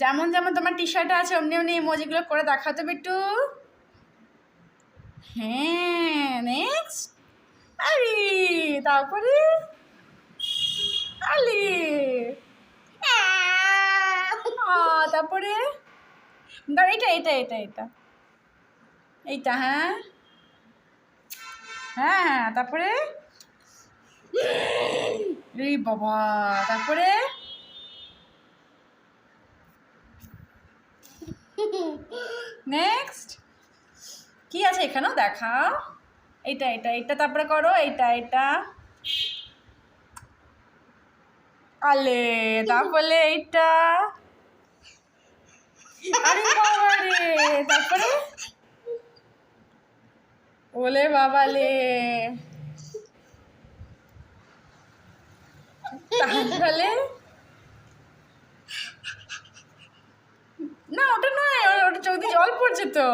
যেমন যেমন তোমার টি শার্টে আছে অমনি অমনি ইমোজিগুলো করে দেখাও তো বিট্টু। হ্যাঁ, নেক্সট। আরে তারপরে আলি তারপরে এটা এটা এটা এটা এইটা। হ্যাঁ হ্যাঁ হ্যাঁ, তারপরে এই বাবা, তারপরে নেক্সট কি আছে এখানেও দেখাও। এইটা এটা এটা তারপরে করো এইটা এটা। আলে তারপরে এইটা। আরে বাবা রে, তারপরে ওলে বাবা লে, তাহলে না ওটা নয়, ওটা চোখ দিয়ে জল পড়ছে তো।